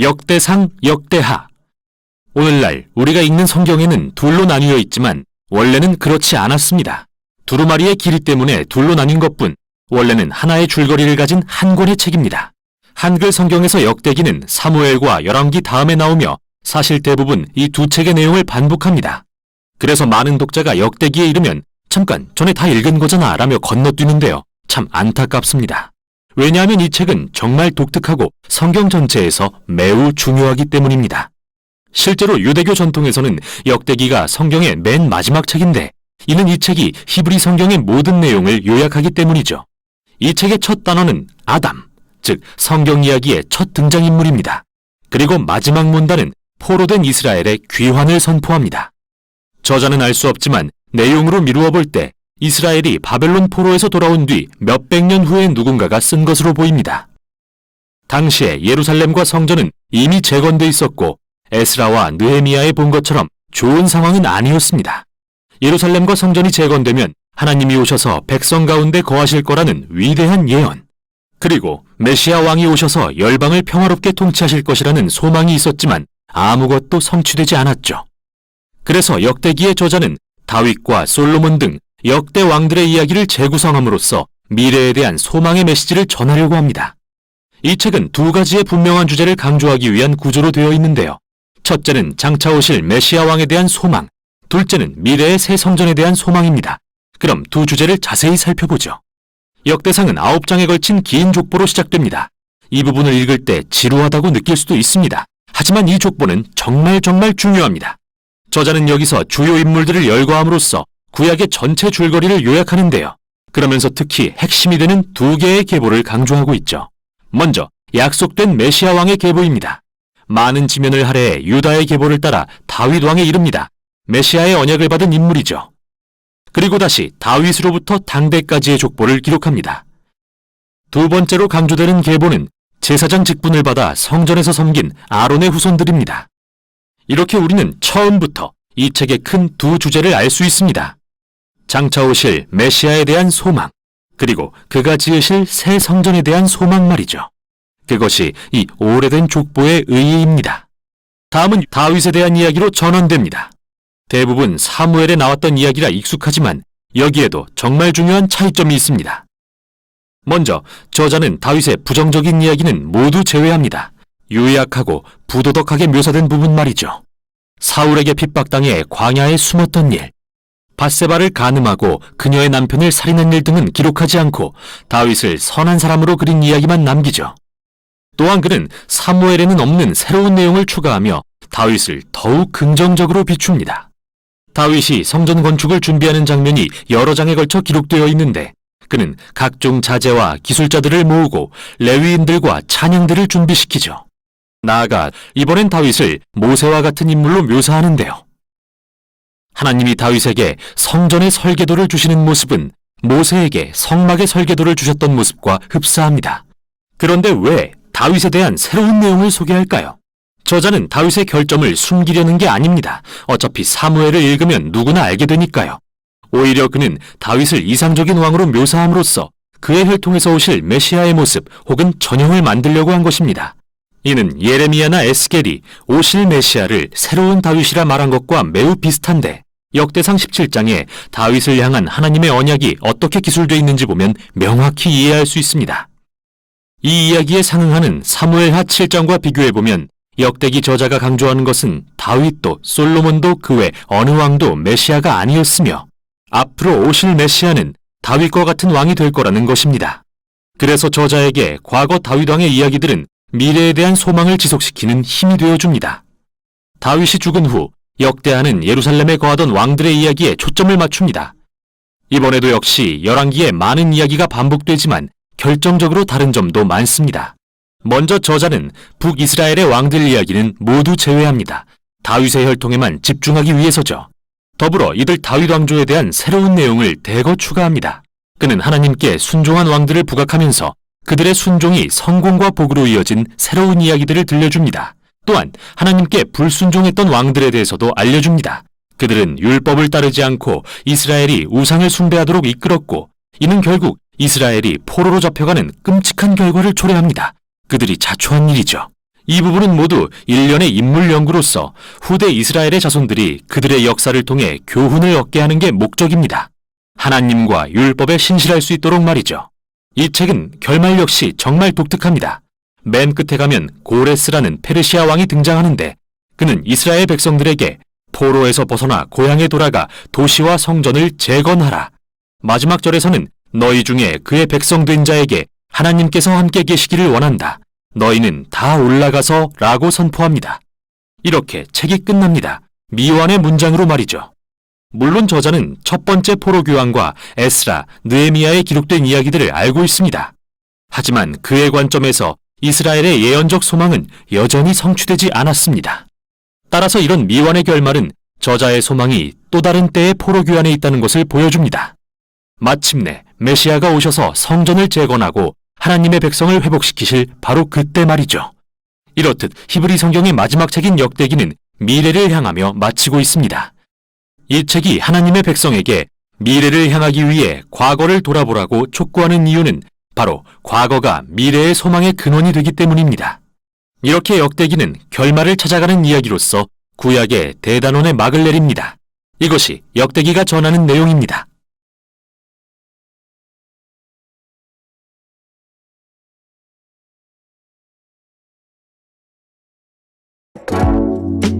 역대상, 역대하. 오늘날 우리가 읽는 성경에는 둘로 나뉘어 있지만 원래는 그렇지 않았습니다. 두루마리의 길이 때문에 둘로 나뉜 것뿐 원래는 하나의 줄거리를 가진 한 권의 책입니다. 한글 성경에서 역대기는 사무엘과 열왕기 다음에 나오며 사실 대부분 이 두 책의 내용을 반복합니다. 그래서 많은 독자가 역대기에 이르면 잠깐 전에 다 읽은 거잖아 라며 건너뛰는데요. 참 안타깝습니다. 왜냐하면 이 책은 정말 독특하고 성경 전체에서 매우 중요하기 때문입니다. 실제로 유대교 전통에서는 역대기가 성경의 맨 마지막 책인데 이는 이 책이 히브리 성경의 모든 내용을 요약하기 때문이죠. 이 책의 첫 단어는 아담, 즉 성경 이야기의 첫 등장인물입니다. 그리고 마지막 문단은 포로된 이스라엘의 귀환을 선포합니다. 저자는 알 수 없지만 내용으로 미루어 볼 때 이스라엘이 바벨론 포로에서 돌아온 뒤 몇백 년 후에 누군가가 쓴 것으로 보입니다. 당시에 예루살렘과 성전은 이미 재건돼 있었고 에스라와 느헤미야에 본 것처럼 좋은 상황은 아니었습니다. 예루살렘과 성전이 재건되면 하나님이 오셔서 백성 가운데 거하실 거라는 위대한 예언, 그리고 메시아 왕이 오셔서 열방을 평화롭게 통치하실 것이라는 소망이 있었지만 아무것도 성취되지 않았죠. 그래서 역대기의 저자는 다윗과 솔로몬 등 역대 왕들의 이야기를 재구성함으로써 미래에 대한 소망의 메시지를 전하려고 합니다. 이 책은 두 가지의 분명한 주제를 강조하기 위한 구조로 되어 있는데요. 첫째는 장차 오실 메시아 왕에 대한 소망, 둘째는 미래의 새 성전에 대한 소망입니다. 그럼 두 주제를 자세히 살펴보죠. 역대상은 9장에 걸친 긴 족보로 시작됩니다. 이 부분을 읽을 때 지루하다고 느낄 수도 있습니다. 하지만 이 족보는 정말 중요합니다. 저자는 여기서 주요 인물들을 열거함으로써 구약의 전체 줄거리를 요약하는데요. 그러면서 특히 핵심이 되는 두 개의 계보를 강조하고 있죠. 먼저 약속된 메시아 왕의 계보입니다. 많은 지면을 할애해 유다의 계보를 따라 다윗 왕에 이릅니다. 메시아의 언약을 받은 인물이죠. 그리고 다시 다윗으로부터 당대까지의 족보를 기록합니다. 두 번째로 강조되는 계보는 제사장 직분을 받아 성전에서 섬긴 아론의 후손들입니다. 이렇게 우리는 처음부터 이 책의 큰 두 주제를 알 수 있습니다. 장차 오실 메시아에 대한 소망, 그리고 그가 지으실 새 성전에 대한 소망 말이죠. 그것이 이 오래된 족보의 의의입니다. 다음은 다윗에 대한 이야기로 전환됩니다. 대부분 사무엘에 나왔던 이야기라 익숙하지만 여기에도 정말 중요한 차이점이 있습니다. 먼저 저자는 다윗의 부정적인 이야기는 모두 제외합니다. 유약하고 부도덕하게 묘사된 부분 말이죠. 사울에게 핍박당해 광야에 숨었던 일, 밧세바를 간음하고 그녀의 남편을 살인한 일 등은 기록하지 않고 다윗을 선한 사람으로 그린 이야기만 남기죠. 또한 그는 사무엘에는 없는 새로운 내용을 추가하며 다윗을 더욱 긍정적으로 비춥니다. 다윗이 성전 건축을 준비하는 장면이 여러 장에 걸쳐 기록되어 있는데 그는 각종 자재와 기술자들을 모으고 레위인들과 찬양들을 준비시키죠. 나아가 이번엔 다윗을 모세와 같은 인물로 묘사하는데요. 하나님이 다윗에게 성전의 설계도를 주시는 모습은 모세에게 성막의 설계도를 주셨던 모습과 흡사합니다. 그런데 왜 다윗에 대한 새로운 내용을 소개할까요? 저자는 다윗의 결점을 숨기려는 게 아닙니다. 어차피 사무엘을 읽으면 누구나 알게 되니까요. 오히려 그는 다윗을 이상적인 왕으로 묘사함으로써 그의 혈통에서 오실 메시아의 모습 혹은 전형을 만들려고 한 것입니다. 이는 예레미야나 에스겔이 오실 메시아를 새로운 다윗이라 말한 것과 매우 비슷한데 역대상 17장에 다윗을 향한 하나님의 언약이 어떻게 기술되어 있는지 보면 명확히 이해할 수 있습니다. 이 이야기에 상응하는 사무엘하 7장과 비교해보면 역대기 저자가 강조하는 것은 다윗도 솔로몬도 그 외 어느 왕도 메시아가 아니었으며 앞으로 오실 메시아는 다윗과 같은 왕이 될 거라는 것입니다. 그래서 저자에게 과거 다윗 왕의 이야기들은 미래에 대한 소망을 지속시키는 힘이 되어줍니다. 다윗이 죽은 후 역대하는 예루살렘에 거하던 왕들의 이야기에 초점을 맞춥니다. 이번에도 역시 열왕기에 많은 이야기가 반복되지만 결정적으로 다른 점도 많습니다. 먼저 저자는 북이스라엘의 왕들 이야기는 모두 제외합니다. 다윗의 혈통에만 집중하기 위해서죠. 더불어 이들 다윗 왕조에 대한 새로운 내용을 대거 추가합니다. 그는 하나님께 순종한 왕들을 부각하면서 그들의 순종이 성공과 복으로 이어진 새로운 이야기들을 들려줍니다. 또한 하나님께 불순종했던 왕들에 대해서도 알려줍니다. 그들은 율법을 따르지 않고 이스라엘이 우상을 숭배하도록 이끌었고 이는 결국 이스라엘이 포로로 잡혀가는 끔찍한 결과를 초래합니다. 그들이 자초한 일이죠. 이 부분은 모두 일련의 인물 연구로서 후대 이스라엘의 자손들이 그들의 역사를 통해 교훈을 얻게 하는 게 목적입니다. 하나님과 율법에 신실할 수 있도록 말이죠. 이 책은 결말 역시 정말 독특합니다. 맨 끝에 가면 고레스라는 페르시아 왕이 등장하는데 그는 이스라엘 백성들에게 포로에서 벗어나 고향에 돌아가 도시와 성전을 재건하라. 마지막 절에서는 너희 중에 그의 백성 된 자에게 하나님께서 함께 계시기를 원한다. 너희는 다 올라가서 라고 선포합니다. 이렇게 책이 끝납니다. 미완의 문장으로 말이죠. 물론 저자는 첫 번째 포로 교환과 에스라, 느헤미야에 기록된 이야기들을 알고 있습니다. 하지만 그의 관점에서 이스라엘의 예언적 소망은 여전히 성취되지 않았습니다. 따라서 이런 미완의 결말은 저자의 소망이 또 다른 때의 포로 교환에 있다는 것을 보여줍니다. 마침내 메시아가 오셔서 성전을 재건하고 하나님의 백성을 회복시키실 바로 그때 말이죠. 이렇듯 히브리 성경의 마지막 책인 역대기는 미래를 향하며 마치고 있습니다. 이 책이 하나님의 백성에게 미래를 향하기 위해 과거를 돌아보라고 촉구하는 이유는 바로 과거가 미래의 소망의 근원이 되기 때문입니다. 이렇게 역대기는 결말을 찾아가는 이야기로서 구약의 대단원의 막을 내립니다. 이것이 역대기가 전하는 내용입니다.